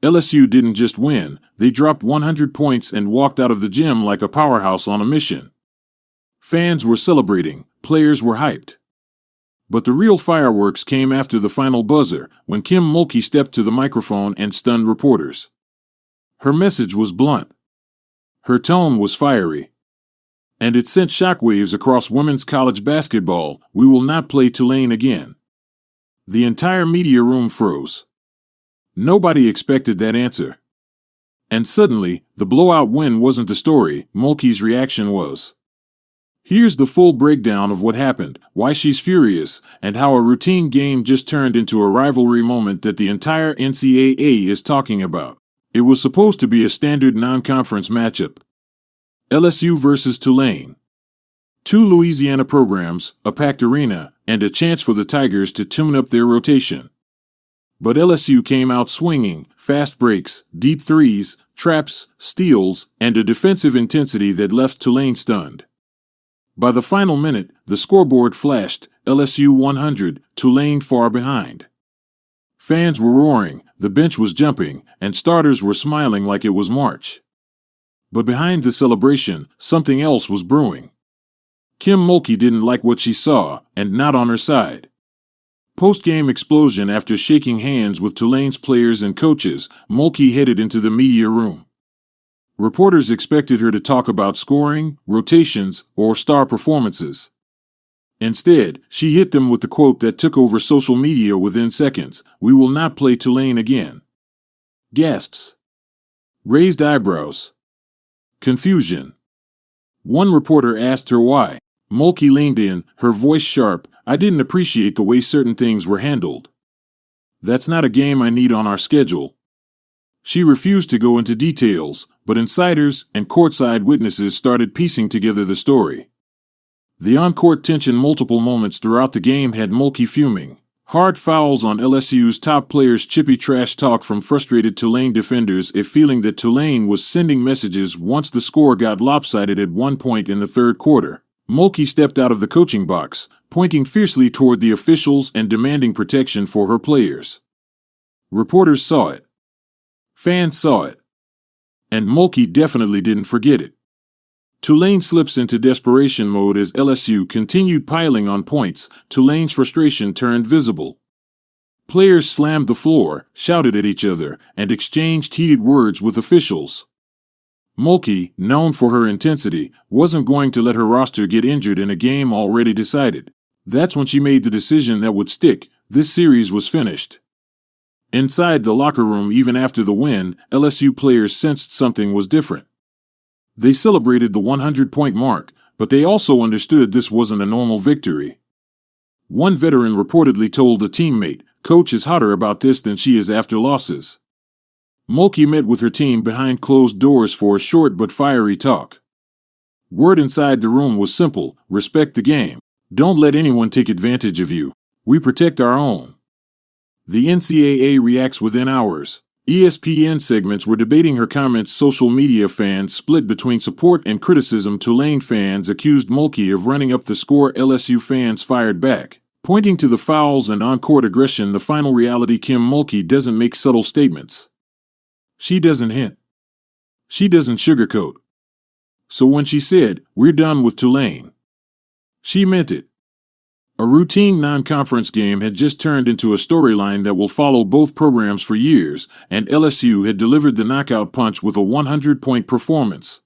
LSU didn't just win, they dropped 100 points and walked out of the gym like a powerhouse on a mission. Fans were celebrating, players were hyped. But the real fireworks came after the final buzzer, when Kim Mulkey stepped to the microphone and stunned reporters. Her message was blunt. Her tone was fiery. And it sent shockwaves across women's college basketball. We will not play Tulane again. The entire media room froze. Nobody expected that answer. And suddenly, the blowout win wasn't the story, Mulkey's reaction was. Here's the full breakdown of what happened, why she's furious, and how a routine game just turned into a rivalry moment that the entire NCAA is talking about. It was supposed to be a standard non-conference matchup. LSU versus Tulane. Two Louisiana programs, a packed arena, and a chance for the Tigers to tune up their rotation. But LSU came out swinging, fast breaks, deep threes, traps, steals, and a defensive intensity that left Tulane stunned. By the final minute, the scoreboard flashed, LSU 100, Tulane far behind. Fans were roaring, the bench was jumping, and starters were smiling like it was March. But behind the celebration, something else was brewing. Kim Mulkey didn't like what she saw, and not on her side. Post-game explosion after shaking hands with Tulane's players and coaches, Mulkey headed into the media room. Reporters expected her to talk about scoring, rotations, or star performances. Instead, she hit them with the quote that took over social media within seconds, "We will not play Tulane again." Gasps. Raised eyebrows. Confusion. One reporter asked her why. Mulkey leaned in, her voice sharp, "I didn't appreciate the way certain things were handled. That's not a game I need on our schedule." She refused to go into details, but insiders and courtside witnesses started piecing together the story. The on-court tension multiple moments throughout the game had Mulkey fuming. Hard fouls on LSU's top players, chippy trash talk from frustrated Tulane defenders, a feeling that Tulane was sending messages once the score got lopsided at one point in the third quarter. Mulkey stepped out of the coaching box, pointing fiercely toward the officials and demanding protection for her players. Reporters saw it. Fans saw it. And Mulkey definitely didn't forget it. Tulane slips into desperation mode as LSU continued piling on points. Tulane's frustration turned visible. Players slammed the floor, shouted at each other, and exchanged heated words with officials. Mulkey, known for her intensity, wasn't going to let her roster get injured in a game already decided. That's when she made the decision that would stick. This series was finished. Inside the locker room, even after the win, LSU players sensed something was different. They celebrated the 100-point mark, but they also understood this wasn't a normal victory. One veteran reportedly told a teammate, "Coach is hotter about this than she is after losses." Mulkey met with her team behind closed doors for a short but fiery talk. Word inside the room was simple: respect the game. Don't let anyone take advantage of you. We protect our own. The NCAA reacts within hours. ESPN segments were debating her comments. Social media fans split between support and criticism. Tulane fans accused Mulkey of running up the score. LSU fans fired back, pointing to the fouls and on-court aggression. The final reality: Kim Mulkey doesn't make subtle statements. She doesn't hint. She doesn't sugarcoat. So when she said, "We're done with Tulane," she meant it. A routine non-conference game had just turned into a storyline that will follow both programs for years, and LSU had delivered the knockout punch with a 100-point performance.